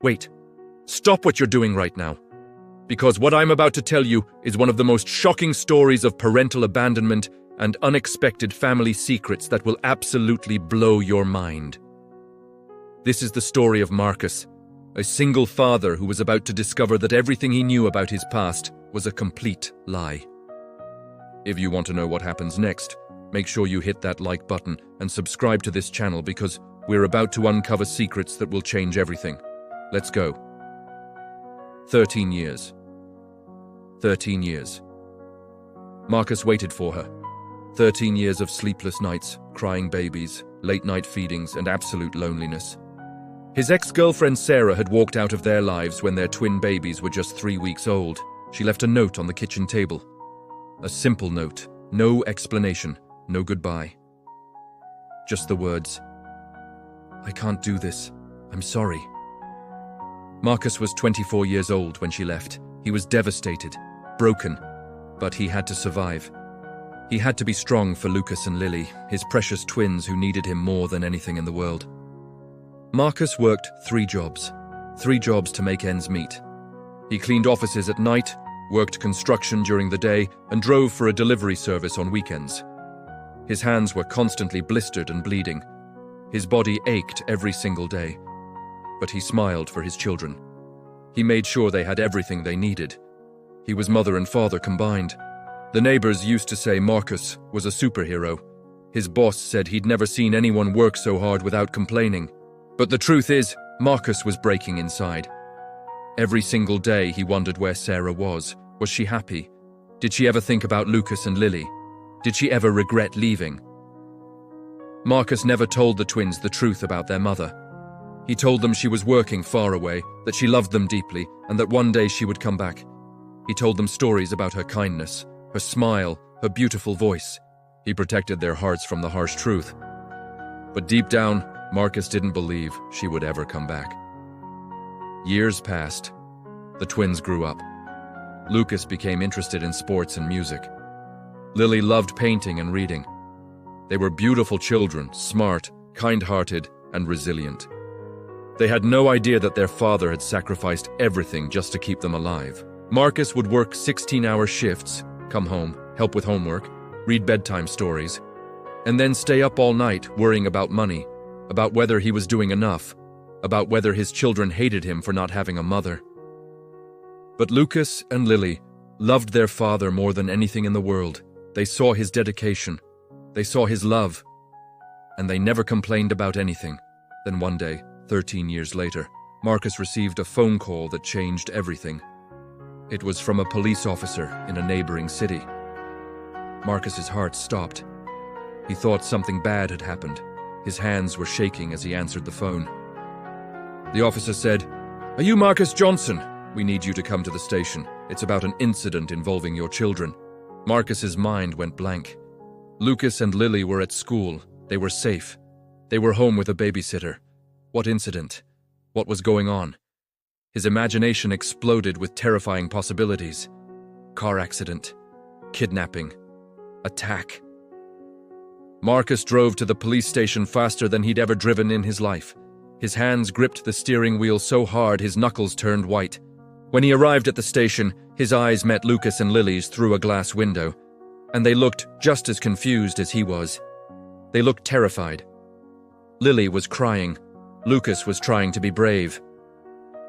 Wait. Stop what you're doing right now. Because what I'm about to tell you is one of the most shocking stories of parental abandonment and unexpected family secrets that will absolutely blow your mind. This is the story of Marcus, a single father who was about to discover that everything he knew about his past was a complete lie. If you want to know what happens next, make sure you hit that like button and subscribe to this channel because we're about to uncover secrets that will change everything. Let's go. 13 years. 13 years. Marcus waited for her. 13 years of sleepless nights, crying babies, late-night feedings, and absolute loneliness. His ex-girlfriend Sarah had walked out of their lives when their twin babies were just 3 weeks old. She left a note on the kitchen table. A simple note, no explanation, no goodbye. Just the words, "I can't do this. I'm sorry." Marcus was 24 years old when she left. He was devastated, broken, but he had to survive. He had to be strong for Lucas and Lily, his precious twins who needed him more than anything in the world. Marcus worked 3 jobs to make ends meet. He cleaned offices at night, worked construction during the day, and drove for a delivery service on weekends. His hands were constantly blistered and bleeding. His body ached every single day. But he smiled for his children. He made sure they had everything they needed. He was mother and father combined. The neighbors used to say Marcus was a superhero. His boss said he'd never seen anyone work so hard without complaining. But the truth is, Marcus was breaking inside. Every single day he wondered where Sarah was. Was she happy? Did she ever think about Lucas and Lily? Did she ever regret leaving? Marcus never told the twins the truth about their mother. He told them she was working far away, that she loved them deeply, and that one day she would come back. He told them stories about her kindness, her smile, her beautiful voice. He protected their hearts from the harsh truth. But deep down, Marcus didn't believe she would ever come back. Years passed. The twins grew up. Lucas became interested in sports and music. Lily loved painting and reading. They were beautiful children, smart, kind-hearted, and resilient. They had no idea that their father had sacrificed everything just to keep them alive. Marcus would work 16-hour shifts, come home, help with homework, read bedtime stories, and then stay up all night worrying about money, about whether he was doing enough, about whether his children hated him for not having a mother. But Lucas and Lily loved their father more than anything in the world. They saw his dedication, they saw his love, and they never complained about anything. Then one day, 13 years later, Marcus received a phone call that changed everything. It was from a police officer in a neighboring city. Marcus's heart stopped. He thought something bad had happened. His hands were shaking as he answered the phone. The officer said, "Are you Marcus Johnson? We need you to come to the station. It's about an incident involving your children." Marcus's mind went blank. Lucas and Lily were at school. They were safe. They were home with a babysitter. What incident? What was going on? His imagination exploded with terrifying possibilities. Car accident, kidnapping, attack. Marcus drove to the police station faster than he'd ever driven in his life. His hands gripped the steering wheel so hard his knuckles turned white. When he arrived at the station, his eyes met Lucas and Lily's through a glass window, and they looked just as confused as he was. They looked terrified. Lily was crying. Lucas was trying to be brave.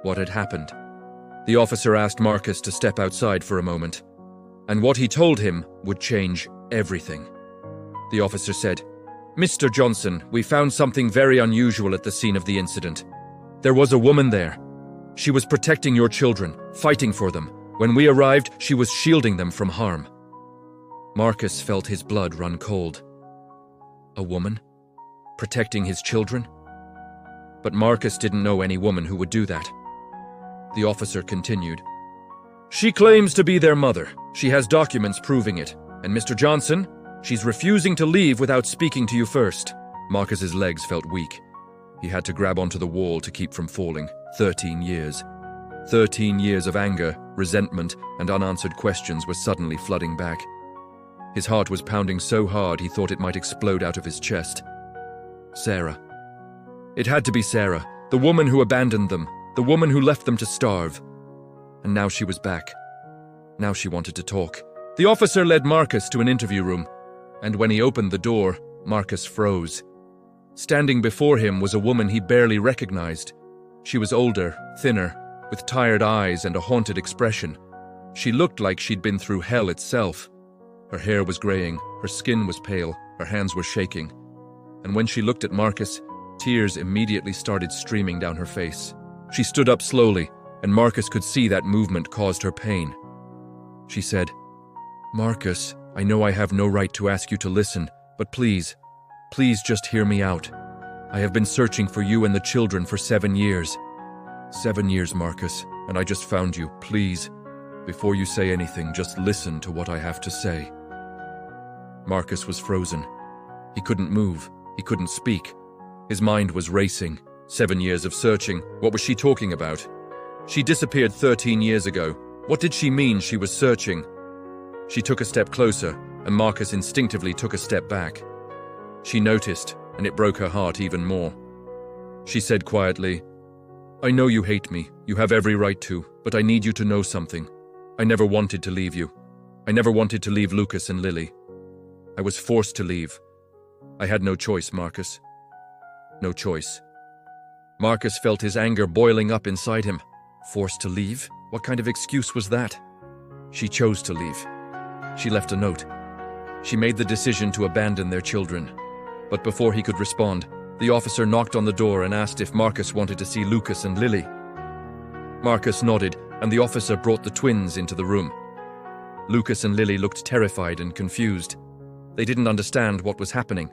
What had happened? The officer asked Marcus to step outside for a moment, and what he told him would change everything. The officer said, "Mr. Johnson, we found something very unusual at the scene of the incident. There was a woman there. She was protecting your children, fighting for them. When we arrived, she was shielding them from harm." Marcus felt his blood run cold. A woman? Protecting his children? But Marcus didn't know any woman who would do that. The officer continued, "She claims to be their mother. She has documents proving it. And Mr. Johnson, she's refusing to leave without speaking to you first." Marcus's legs felt weak. He had to grab onto the wall to keep from falling. 13 years. 13 years of anger, resentment, and unanswered questions were suddenly flooding back. His heart was pounding so hard he thought it might explode out of his chest. Sarah. It had to be Sarah, the woman who abandoned them, The woman who left them to starve. And now she was back. Now she wanted to talk. The officer led Marcus to an interview room, and when he opened the door, Marcus froze. Standing before him was a woman he barely recognized. She was older, thinner, with tired eyes and a haunted expression. She looked like she'd been through hell itself. Her hair was graying, her skin was pale, her hands were shaking. And when she looked at Marcus, tears immediately started streaming down her face. She stood up slowly, and Marcus could see that movement caused her pain. She said, "Marcus, I know I have no right to ask you to listen, but please just hear me out. I have been searching for you and the children for 7 years. 7 years, Marcus, and I just found you. Please, before you say anything, just listen to what I have to say." Marcus was frozen. He couldn't move. He couldn't speak. His mind was racing. 7 years of searching. What was she talking about? She disappeared 13 years ago. What did she mean she was searching? She took a step closer, and Marcus instinctively took a step back. She noticed, and it broke her heart even more. She said quietly, "I know you hate me. You have every right to, but I need you to know something. I never wanted to leave you. I never wanted to leave Lucas and Lily. I was forced to leave. I had no choice, Marcus. No choice." Marcus felt his anger boiling up inside him. Forced to leave? What kind of excuse was that? She chose to leave. She left a note. She made the decision to abandon their children. But before he could respond, the officer knocked on the door and asked if Marcus wanted to see Lucas and Lily. Marcus nodded, and the officer brought the twins into the room. Lucas and Lily looked terrified and confused. They didn't understand what was happening.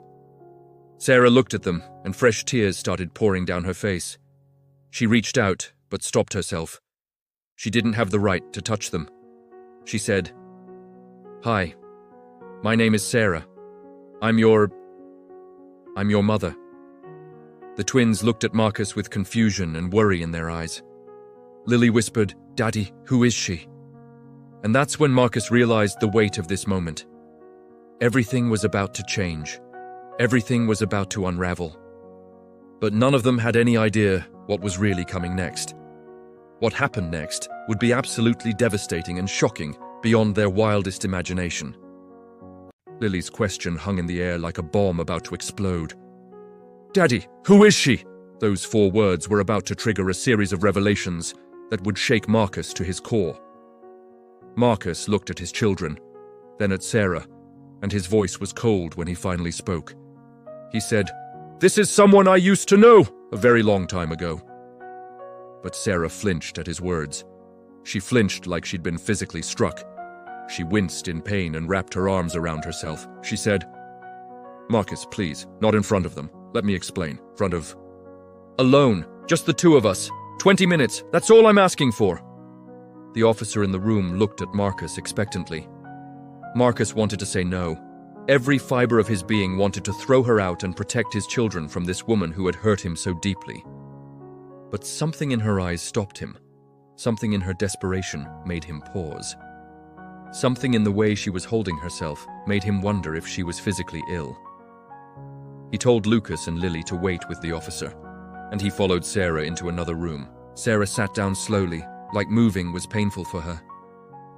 Sarah looked at them, and fresh tears started pouring down her face. She reached out, but stopped herself. She didn't have the right to touch them. She said, "Hi, my name is Sarah. I'm your mother." The twins looked at Marcus with confusion and worry in their eyes. Lily whispered, "Daddy, who is she?" And that's when Marcus realized the weight of this moment. Everything was about to change. Everything was about to unravel. But none of them had any idea what was really coming next. What happened next would be absolutely devastating and shocking beyond their wildest imagination. Lily's question hung in the air like a bomb about to explode. "Daddy, who is she?" Those 4 words were about to trigger a series of revelations that would shake Marcus to his core. Marcus looked at his children, then at Sarah, and his voice was cold when he finally spoke. He said, "This is someone I used to know a very long time ago." But Sarah flinched at his words. She flinched like she'd been physically struck. She winced in pain and wrapped her arms around herself. She said, "Marcus, please, not in front of them. Let me explain. Front of... Alone, just the 2 of us. 20 minutes, that's all I'm asking for." The officer in the room looked at Marcus expectantly. Marcus wanted to say no. Every fiber of his being wanted to throw her out and protect his children from this woman who had hurt him so deeply. But something in her eyes stopped him. Something in her desperation made him pause. Something in the way she was holding herself made him wonder if she was physically ill. He told Lucas and Lily to wait with the officer, and he followed Sarah into another room. Sarah sat down slowly, like moving was painful for her.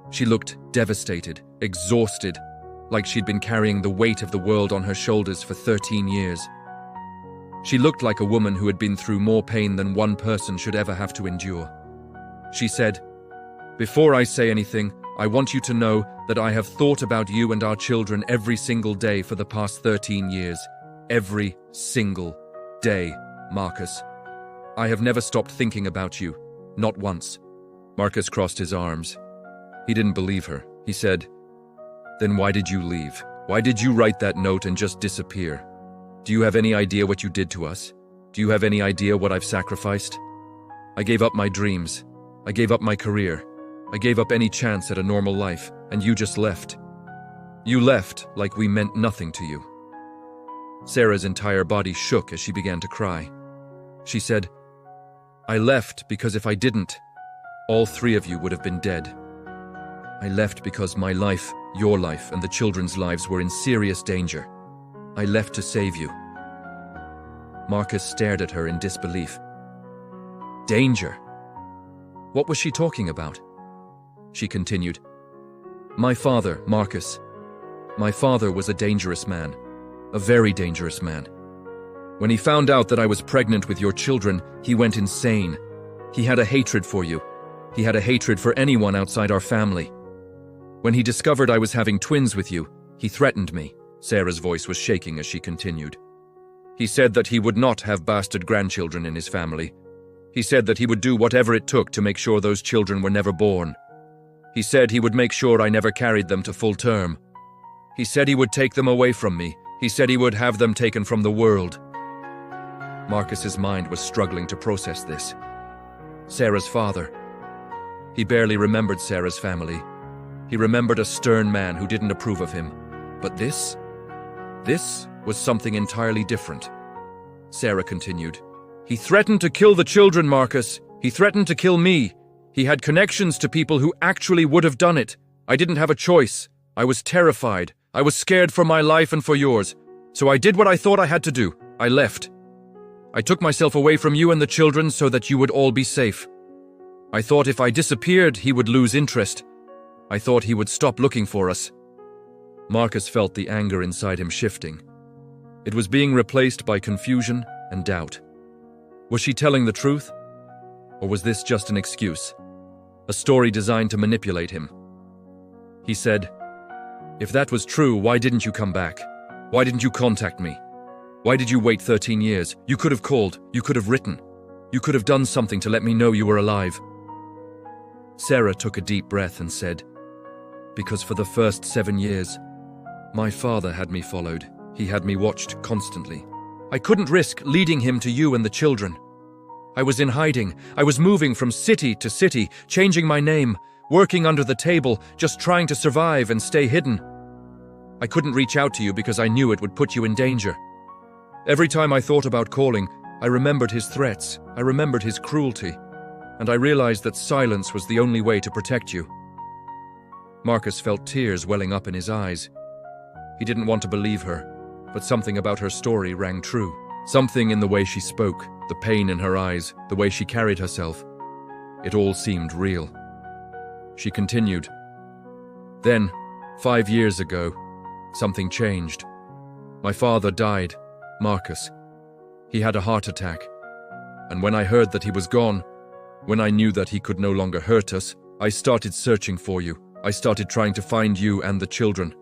She looked devastated, exhausted, like she'd been carrying the weight of the world on her shoulders for 13 years. She looked like a woman who had been through more pain than one person should ever have to endure. She said, "Before I say anything, I want you to know that I have thought about you and our children every single day for the past 13 years. Every single day, Marcus. I have never stopped thinking about you, not once." Marcus crossed his arms. He didn't believe her. He said, "Then why did you leave? Why did you write that note and just disappear? Do you have any idea what you did to us? Do you have any idea what I've sacrificed? I gave up my dreams. I gave up my career. I gave up any chance at a normal life, and you just left. You left like we meant nothing to you." Sarah's entire body shook as she began to cry. She said, "I left because if I didn't, all 3 of you would have been dead. I left because my life, your life, and the children's lives were in serious danger. I left to save you." Marcus stared at her in disbelief. Danger? What was she talking about? She continued, "My father, Marcus. My father was a dangerous man, a very dangerous man. When he found out that I was pregnant with your children, he went insane. He had a hatred for you. He had a hatred for anyone outside our family. When he discovered I was having twins with you, he threatened me." Sarah's voice was shaking as she continued. "He said that he would not have bastard grandchildren in his family. He said that he would do whatever it took to make sure those children were never born. He said he would make sure I never carried them to full term. He said he would take them away from me. He said he would have them taken from the world." Marcus's mind was struggling to process this. Sarah's father. He barely remembered Sarah's family. He remembered a stern man who didn't approve of him. But this was something entirely different. Sarah continued, "He threatened to kill the children, Marcus. He threatened to kill me. He had connections to people who actually would have done it. I didn't have a choice. I was terrified. I was scared for my life and for yours. So I did what I thought I had to do. I left. I took myself away from you and the children so that you would all be safe. I thought if I disappeared, he would lose interest. I thought he would stop looking for us." Marcus felt the anger inside him shifting. It was being replaced by confusion and doubt. Was she telling the truth? Or was this just an excuse? A story designed to manipulate him? He said, "If that was true, why didn't you come back? Why didn't you contact me? Why did you wait 13 years? You could have called, you could have written. You could have done something to let me know you were alive." Sarah took a deep breath and said, "Because for the first 7 years, my father had me followed. He had me watched constantly. I couldn't risk leading him to you and the children. I was in hiding. I was moving from city to city, changing my name, working under the table, just trying to survive and stay hidden. I couldn't reach out to you because I knew it would put you in danger. Every time I thought about calling, I remembered his threats, I remembered his cruelty, and I realized that silence was the only way to protect you." Marcus felt tears welling up in his eyes. He didn't want to believe her, but something about her story rang true. Something in the way she spoke, the pain in her eyes, the way she carried herself. It all seemed real. She continued, "Then, 5 years ago, something changed. My father died, Marcus. He had a heart attack. And when I heard that he was gone, when I knew that he could no longer hurt us, I started searching for you. I started trying to find you and the children."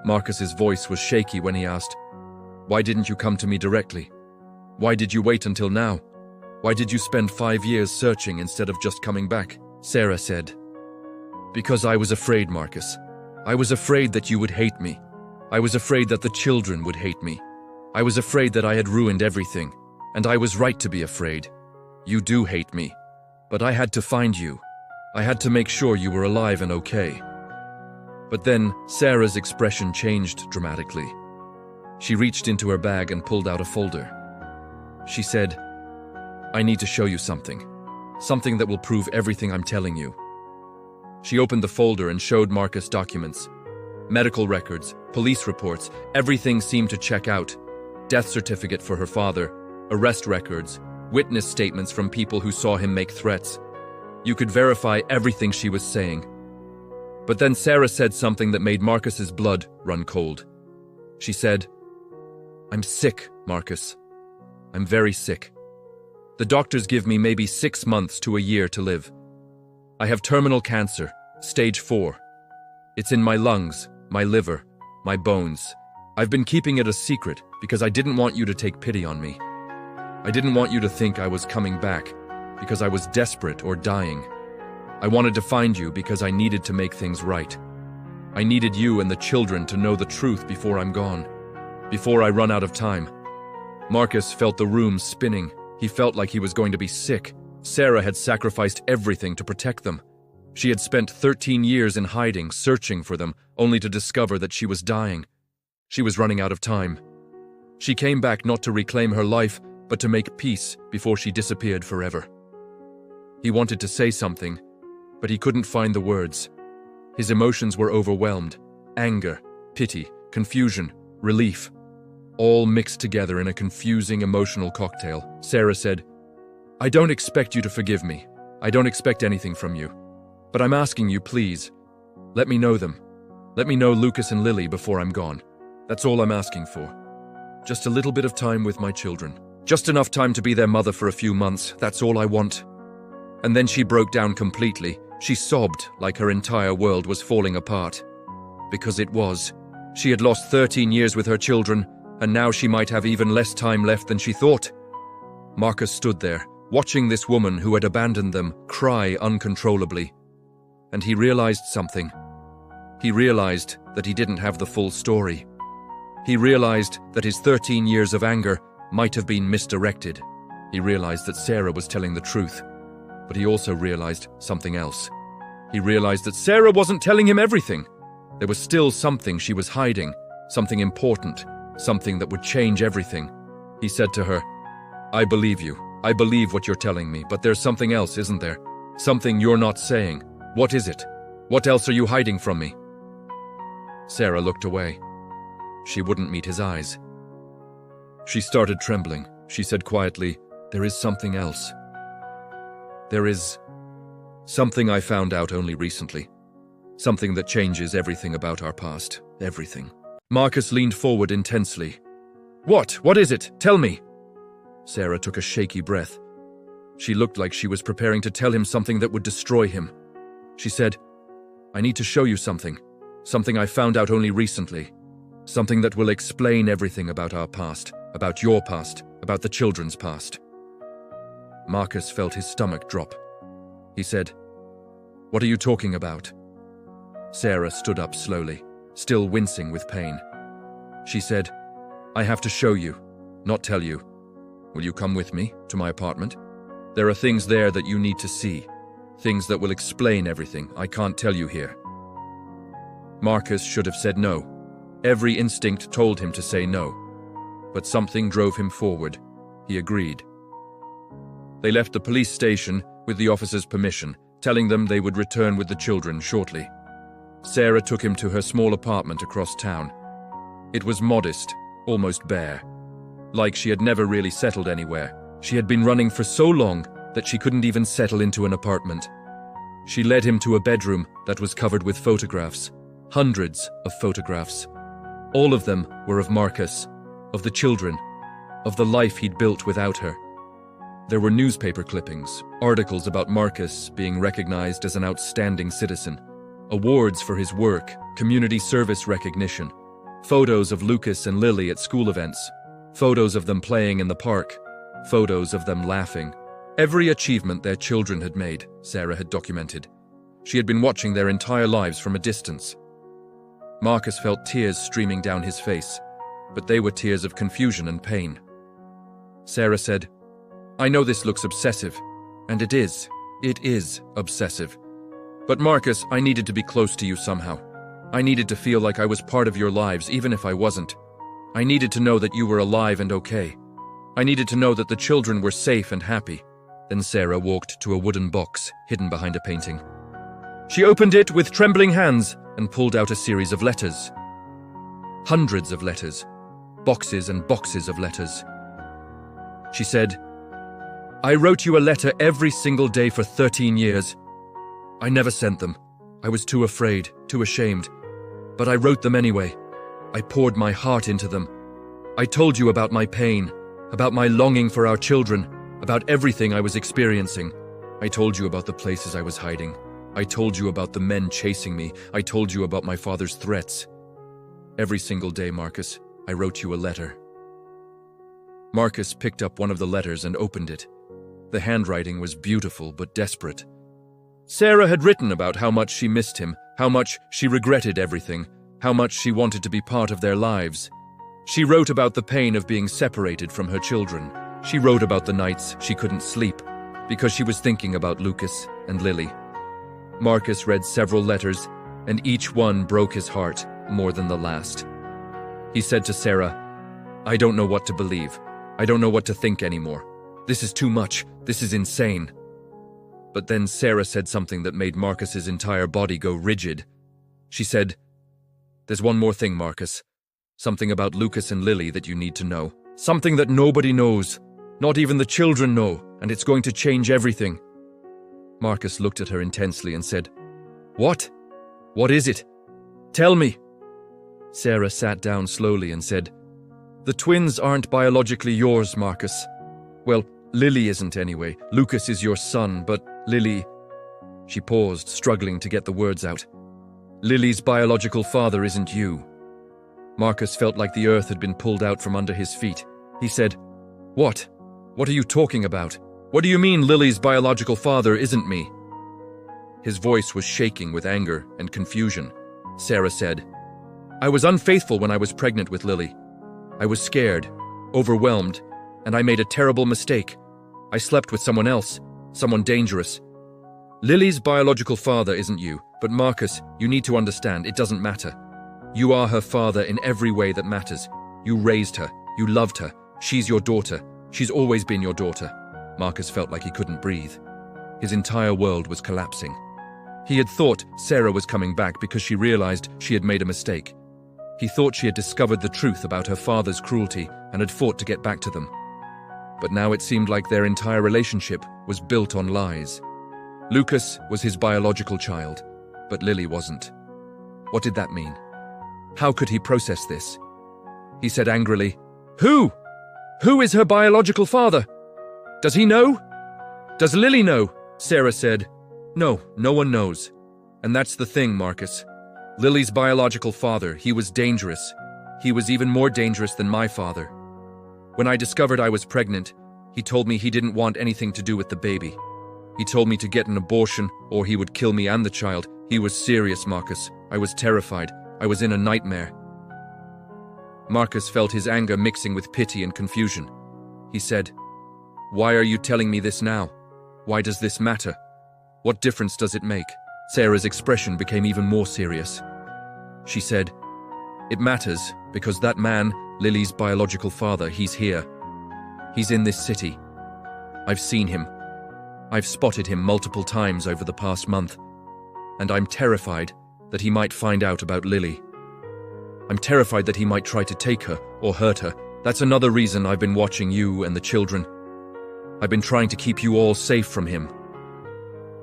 Marcus's voice was shaky when he asked, "Why didn't you come to me directly? Why did you wait until now? Why did you spend 5 years searching instead of just coming back?" Sarah said, "Because I was afraid, Marcus. I was afraid that you would hate me. I was afraid that the children would hate me. I was afraid that I had ruined everything, and I was right to be afraid. You do hate me, but I had to find you. I had to make sure you were alive and okay." But then Sarah's expression changed dramatically. She reached into her bag and pulled out a folder. She said, "I need to show you something. Something that will prove everything I'm telling you." She opened the folder and showed Marcus documents. Medical records, police reports, everything seemed to check out. Death certificate for her father, arrest records, witness statements from people who saw him make threats. You could verify everything she was saying. But then Sarah said something that made Marcus's blood run cold. She said, "I'm sick, Marcus. I'm very sick. The doctors give me maybe 6 months to a year to live. I have terminal cancer, stage 4. It's in my lungs, my liver, my bones. I've been keeping it a secret because I didn't want you to take pity on me. I didn't want you to think I was coming back because I was desperate or dying. I wanted to find you because I needed to make things right. I needed you and the children to know the truth before I'm gone, before I run out of time." Marcus felt the room spinning. He felt like he was going to be sick. Sarah had sacrificed everything to protect them. She had spent 13 years in hiding, searching for them, only to discover that she was dying. She was running out of time. She came back not to reclaim her life, but to make peace before she disappeared forever. He wanted to say something, but he couldn't find the words. His emotions were overwhelmed. Anger, pity, confusion, relief. All mixed together in a confusing emotional cocktail. Sarah said, "I don't expect you to forgive me. I don't expect anything from you. But I'm asking you, please, let me know them. Let me know Lucas and Lily before I'm gone. That's all I'm asking for. Just a little bit of time with my children. Just enough time to be their mother for a few months. That's all I want. And then she broke down completely. She sobbed like her entire world was falling apart. Because it was. She had lost 13 years with her children, and now she might have even less time left than she thought. Marcus stood there, watching this woman who had abandoned them cry uncontrollably. And he realized something. He realized that he didn't have the full story. He realized that his 13 years of anger might have been misdirected. He realized that Sarah was telling the truth. But he also realized something else. He realized that Sarah wasn't telling him everything. There was still something she was hiding, something important, something that would change everything. He said to her, I believe you. I believe what you're telling me, but there's something else, isn't there? Something you're not saying. What is it? What else are you hiding from me? Sarah looked away. She wouldn't meet his eyes. She started trembling. She said quietly, There is something else. There is something I found out only recently. Something that changes everything about our past. Everything. Marcus leaned forward intensely. What? What is it? Tell me. Sarah took a shaky breath. She looked like she was preparing to tell him something that would destroy him. She said, I need to show you something. Something I found out only recently. Something that will explain everything about our past, about your past, about the children's past. Marcus felt his stomach drop. He said, What are you talking about? Sarah stood up slowly, still wincing with pain. She said, I have to show you, not tell you. Will you come with me to my apartment? There are things there that you need to see. Things that will explain everything I can't tell you here. Marcus should have said no. Every instinct told him to say no. But something drove him forward. He agreed. They left the police station with the officer's permission, telling them they would return with the children shortly. Sarah took him to her small apartment across town. It was modest, almost bare. Like she had never really settled anywhere. She had been running for so long that she couldn't even settle into an apartment. She led him to a bedroom that was covered with photographs. Hundreds of photographs. All of them were of Marcus, of the children, of the life he'd built without her. There were newspaper clippings, articles about Marcus being recognized as an outstanding citizen, awards for his work, community service recognition, photos of Lucas and Lily at school events, photos of them playing in the park, photos of them laughing. Every achievement their children had made, Sarah had documented. She had been watching their entire lives from a distance. Marcus felt tears streaming down his face, but they were tears of confusion and pain. Sarah said, I know this looks obsessive, and it is obsessive. But Marcus, I needed to be close to you somehow. I needed to feel like I was part of your lives, even if I wasn't. I needed to know that you were alive and okay. I needed to know that the children were safe and happy. Then Sarah walked to a wooden box hidden behind a painting. She opened it with trembling hands and pulled out a series of letters. Hundreds of letters. Boxes and boxes of letters. She said, I wrote you a letter every single day for 13 years. I never sent them. I was too afraid, too ashamed. But I wrote them anyway. I poured my heart into them. I told you about my pain, about my longing for our children, about everything I was experiencing. I told you about the places I was hiding. I told you about the men chasing me. I told you about my father's threats. Every single day, Marcus, I wrote you a letter. Marcus picked up one of the letters and opened it. The handwriting was beautiful but desperate. Sarah had written about how much she missed him, how much she regretted everything, how much she wanted to be part of their lives. She wrote about the pain of being separated from her children. She wrote about the nights she couldn't sleep because she was thinking about Lucas and Lily. Marcus read several letters, and each one broke his heart more than the last. He said to Sarah, I don't know what to believe. I don't know what to think anymore. This is too much. This is insane. But then Sarah said something that made Marcus's entire body go rigid. She said, There's one more thing, Marcus. Something about Lucas and Lily that you need to know. Something that nobody knows. Not even the children know, and it's going to change everything. Marcus looked at her intensely and said, "What? What is it? Tell me." Sarah sat down slowly and said, "The twins aren't biologically yours, Marcus. Well, Lily isn't anyway. Lucas is your son, but Lily..." She paused, struggling to get the words out. "Lily's biological father isn't you." Marcus felt like the earth had been pulled out from under his feet. He said, "What? What are you talking about? What do you mean Lily's biological father isn't me?" His voice was shaking with anger and confusion. Sarah said, "I was unfaithful when I was pregnant with Lily. I was scared, overwhelmed, and I made a terrible mistake. I slept with someone else, someone dangerous. Lily's biological father isn't you, but Marcus, you need to understand, it doesn't matter. You are her father in every way that matters. You raised her, you loved her, she's your daughter, she's always been your daughter." Marcus felt like he couldn't breathe. His entire world was collapsing. He had thought Sarah was coming back because she realized she had made a mistake. He thought she had discovered the truth about her father's cruelty and had fought to get back to them. But now it seemed like their entire relationship was built on lies. Lucas was his biological child, but Lily wasn't. What did that mean? How could he process this? He said angrily, "Who? Who is her biological father? Does he know? Does Lily know?" Sarah said, "No, no one knows. And that's the thing, Marcus. Lily's biological father, he was dangerous. He was even more dangerous than my father. When I discovered I was pregnant, he told me he didn't want anything to do with the baby. He told me to get an abortion or he would kill me and the child. He was serious, Marcus. I was terrified. I was in a nightmare." Marcus felt his anger mixing with pity and confusion. He said, "Why are you telling me this now? Why does this matter? What difference does it make?" Sarah's expression became even more serious. She said, "It matters because that man, Lily's biological father, he's here. He's in this city. I've seen him. I've spotted him multiple times over the past month, and I'm terrified that he might find out about Lily. I'm terrified that he might try to take her or hurt her. That's another reason I've been watching you and the children. I've been trying to keep you all safe from him.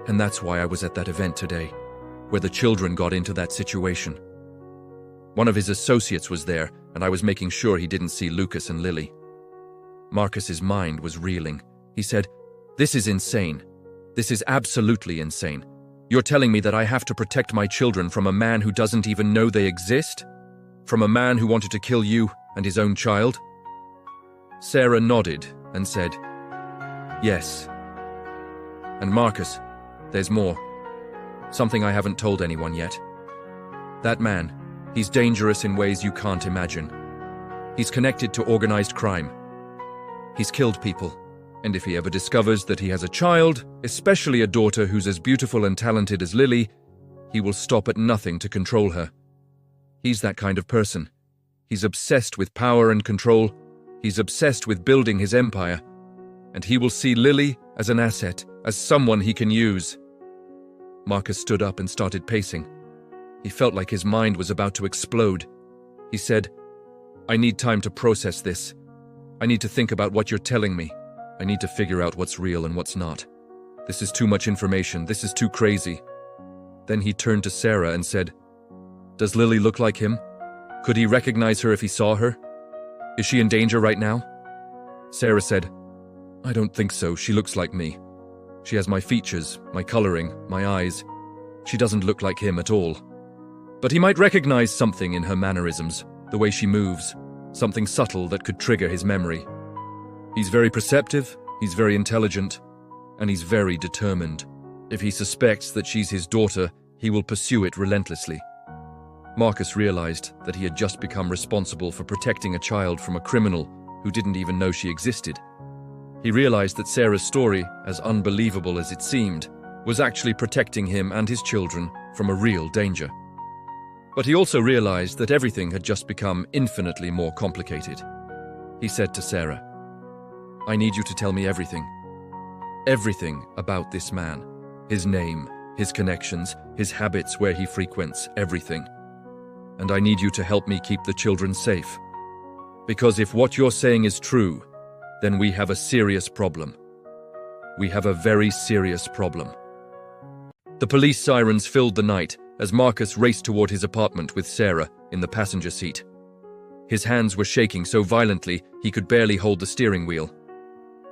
And that's why I was at that event today, where the children got into that situation. One of his associates was there, and I was making sure he didn't see Lucas and Lily." Marcus's mind was reeling. He said, "This is insane. This is absolutely insane. You're telling me that I have to protect my children from a man who doesn't even know they exist? From a man who wanted to kill you and his own child?" Sarah nodded and said, "Yes. And Marcus, there's more. Something I haven't told anyone yet. That man, he's dangerous in ways you can't imagine. He's connected to organized crime. He's killed people. And if he ever discovers that he has a child, especially a daughter who's as beautiful and talented as Lily, he will stop at nothing to control her. He's that kind of person. He's obsessed with power and control. He's obsessed with building his empire. And he will see Lily as an asset, as someone he can use." Marcus stood up and started pacing. He felt like his mind was about to explode. He said, "I need time to process this. I need to think about what you're telling me. I need to figure out what's real and what's not. This is too much information. This is too crazy." Then he turned to Sarah and said, "Does Lily look like him? Could he recognize her if he saw her? Is she in danger right now?" Sarah said, "I don't think so. She looks like me. She has my features, my coloring, my eyes. She doesn't look like him at all. But he might recognize something in her mannerisms, the way she moves, something subtle that could trigger his memory. He's very perceptive, he's very intelligent, and he's very determined. If he suspects that she's his daughter, he will pursue it relentlessly." Marcus realized that he had just become responsible for protecting a child from a criminal who didn't even know she existed. He realized that Sarah's story, as unbelievable as it seemed, was actually protecting him and his children from a real danger. But he also realized that everything had just become infinitely more complicated. He said to Sarah, "I need you to tell me everything. Everything about this man. His name, his connections, his habits, where he frequents, everything. And I need you to help me keep the children safe. Because if what you're saying is true, then we have a serious problem. We have a very serious problem." The police sirens filled the night as Marcus raced toward his apartment with Sarah in the passenger seat. His hands were shaking so violently he could barely hold the steering wheel.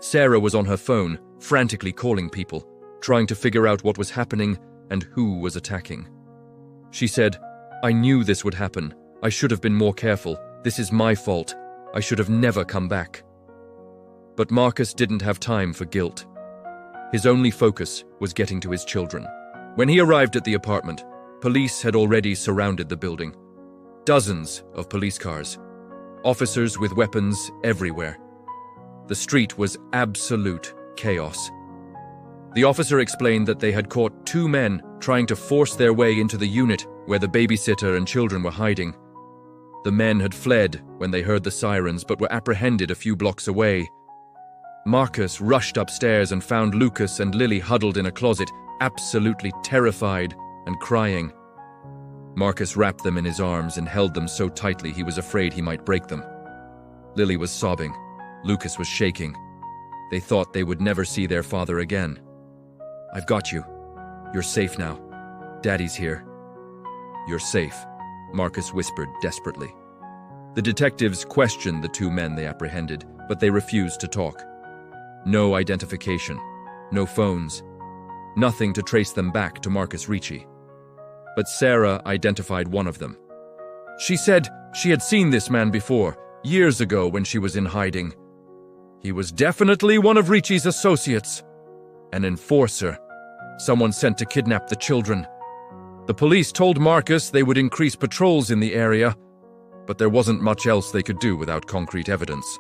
Sarah was on her phone, frantically calling people, trying to figure out what was happening and who was attacking. She said, "I knew this would happen. I should have been more careful. This is my fault. I should have never come back." But Marcus didn't have time for guilt. His only focus was getting to his children. When he arrived at the apartment, police had already surrounded the building. Dozens of police cars. Officers with weapons everywhere. The street was absolute chaos. The officer explained that they had caught 2 men trying to force their way into the unit where the babysitter and children were hiding. The men had fled when they heard the sirens but were apprehended a few blocks away. Marcus rushed upstairs and found Lucas and Lily huddled in a closet, absolutely terrified and crying. Marcus wrapped them in his arms and held them so tightly he was afraid he might break them. Lily was sobbing. Lucas was shaking. They thought they would never see their father again. "I've got you. You're safe now. Daddy's here." "You're safe," Marcus whispered desperately. The detectives questioned the 2 men they apprehended, but they refused to talk. No identification, no phones, nothing to trace them back to Marcus Ricci. But Sarah identified one of them. She said she had seen this man before, years ago when she was in hiding. He was definitely one of Ricci's associates. An enforcer. Someone sent to kidnap the children. The police told Marcus they would increase patrols in the area, but there wasn't much else they could do without concrete evidence.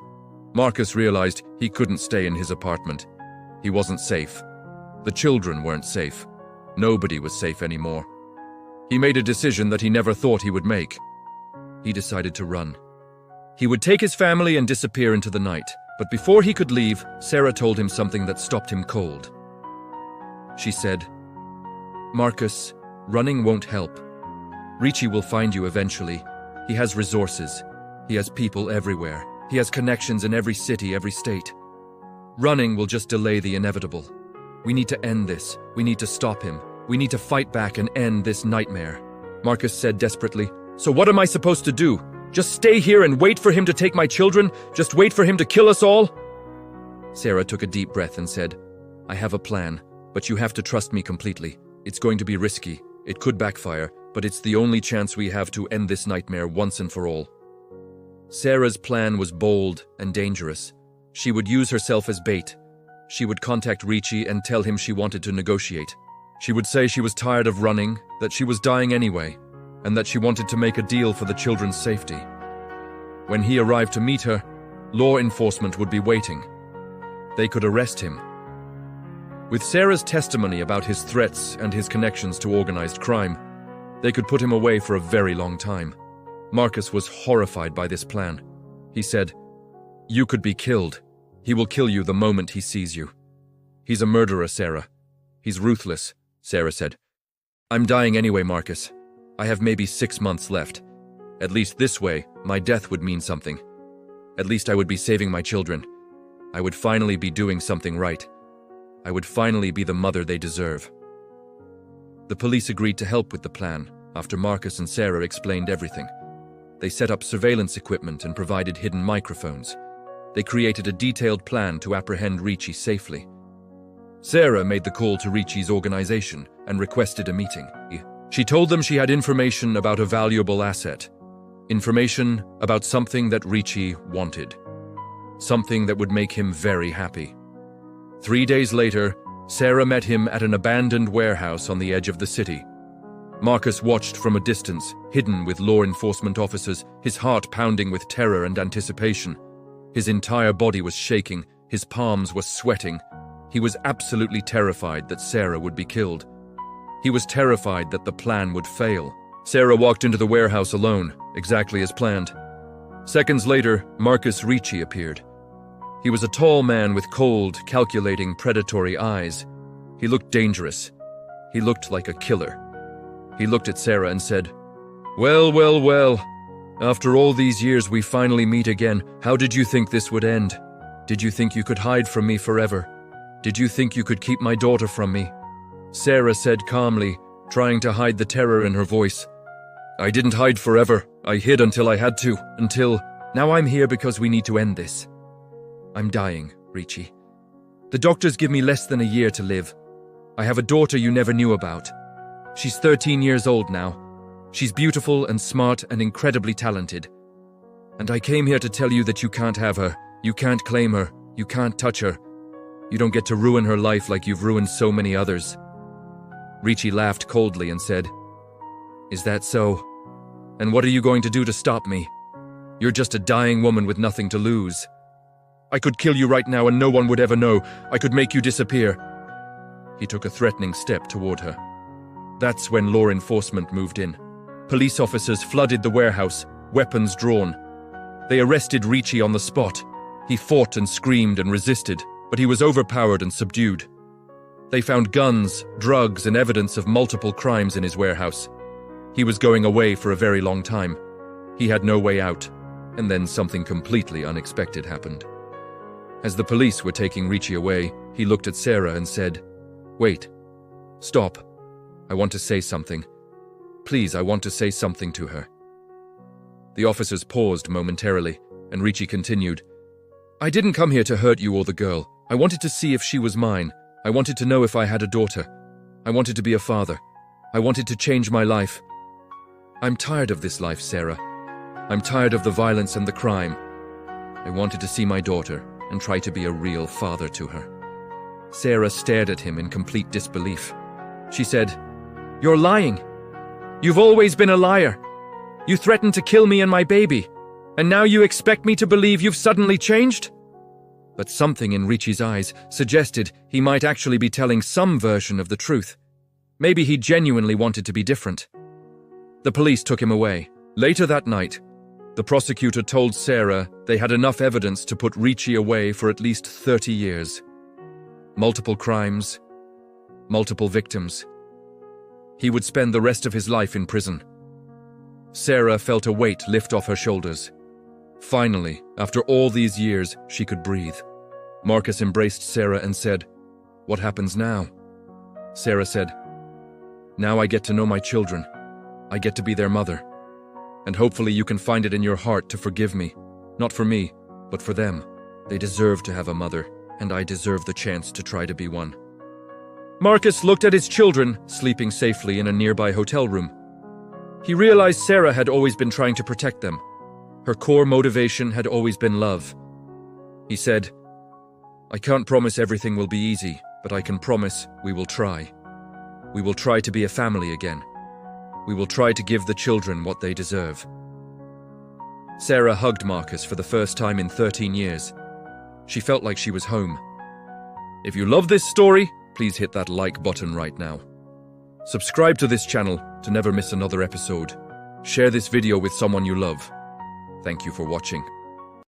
Marcus realized he couldn't stay in his apartment. He wasn't safe. The children weren't safe. Nobody was safe anymore. He made a decision that he never thought he would make. He decided to run. He would take his family and disappear into the night, but before he could leave, Sarah told him something that stopped him cold. She said, "Marcus, running won't help. Ricci will find you eventually. He has resources. He has people everywhere. He has connections in every city, every state. Running will just delay the inevitable. We need to end this. We need to stop him. We need to fight back and end this nightmare." Marcus said desperately, "So what am I supposed to do? Just stay here and wait for him to take my children? Just wait for him to kill us all?" Sarah took a deep breath and said, "I have a plan, but you have to trust me completely. It's going to be risky. It could backfire, but it's the only chance we have to end this nightmare once and for all." Sarah's plan was bold and dangerous. She would use herself as bait. She would contact Ricci and tell him she wanted to negotiate. She would say she was tired of running, that she was dying anyway, and that she wanted to make a deal for the children's safety. When he arrived to meet her, law enforcement would be waiting. They could arrest him. With Sarah's testimony about his threats and his connections to organized crime, they could put him away for a very long time. Marcus was horrified by this plan. He said, "You could be killed. He will kill you the moment he sees you. He's a murderer, Sarah. He's ruthless," Sarah said. "I'm dying anyway, Marcus. I have maybe 6 months left. At least this way, my death would mean something. At least I would be saving my children. I would finally be doing something right. I would finally be the mother they deserve." The police agreed to help with the plan after Marcus and Sarah explained everything. They set up surveillance equipment and provided hidden microphones. They created a detailed plan to apprehend Ricci safely. Sarah made the call to Ricci's organization and requested a meeting. She told them she had information about a valuable asset. Information about something that Ricci wanted. Something that would make him very happy. 3 days later, Sarah met him at an abandoned warehouse on the edge of the city. Marcus watched from a distance, hidden with law enforcement officers, his heart pounding with terror and anticipation. His entire body was shaking, his palms were sweating. He was absolutely terrified that Sarah would be killed. He was terrified that the plan would fail. Sarah walked into the warehouse alone, exactly as planned. Seconds later, Marcus Ricci appeared. He was a tall man with cold, calculating, predatory eyes. He looked dangerous. He looked like a killer. He looked at Sarah and said, "Well, well, well. After all these years, we finally meet again. How did you think this would end? Did you think you could hide from me forever? Did you think you could keep my daughter from me? Sarah said calmly, trying to hide the terror in her voice. I didn't hide forever. I hid until I had to. Now I'm here because we need to end this. I'm dying, Richie. The doctors give me less than a year to live. I have a daughter you never knew about. She's 13 years old now. She's beautiful and smart and incredibly talented. And I came here to tell you that you can't have her. You can't claim her. You can't touch her. You don't get to ruin her life like you've ruined so many others. Richie laughed coldly and said, Is that so? And what are you going to do to stop me? You're just a dying woman with nothing to lose. I could kill you right now and no one would ever know. I could make you disappear. He took a threatening step toward her. That's when law enforcement moved in. Police officers flooded the warehouse, weapons drawn. They arrested Richie on the spot. He fought and screamed and resisted, but he was overpowered and subdued. They found guns, drugs, and evidence of multiple crimes in his warehouse. He was going away for a very long time. He had no way out, and then something completely unexpected happened. As the police were taking Richie away, he looked at Sarah and said, Wait. Stop. I want to say something. Please, I want to say something to her. The officers paused momentarily, and Richie continued, I didn't come here to hurt you or the girl. I wanted to see if she was mine. I wanted to know if I had a daughter. I wanted to be a father. I wanted to change my life. I'm tired of this life, Sarah. I'm tired of the violence and the crime. I wanted to see my daughter and try to be a real father to her. Sarah stared at him in complete disbelief. She said, You're lying. You've always been a liar. You threatened to kill me and my baby, and now you expect me to believe you've suddenly changed? But something in Richie's eyes suggested he might actually be telling some version of the truth. Maybe he genuinely wanted to be different. The police took him away. Later that night, the prosecutor told Sarah they had enough evidence to put Richie away for at least 30 years. Multiple crimes, multiple victims. He would spend the rest of his life in prison. Sarah felt a weight lift off her shoulders. Finally, after all these years, she could breathe. Marcus embraced Sarah and said, What happens now? Sarah said, Now I get to know my children. I get to be their mother. And hopefully you can find it in your heart to forgive me. Not for me, but for them. They deserve to have a mother, and I deserve the chance to try to be one. Marcus looked at his children, sleeping safely in a nearby hotel room. He realized Sarah had always been trying to protect them. Her core motivation had always been love. He said, I can't promise everything will be easy, but I can promise we will try. We will try to be a family again. We will try to give the children what they deserve. Sarah hugged Marcus for the first time in 13 years. She felt like she was home. If you love this story, please hit that like button right now. Subscribe to this channel to never miss another episode. Share this video with someone you love. Thank you for watching.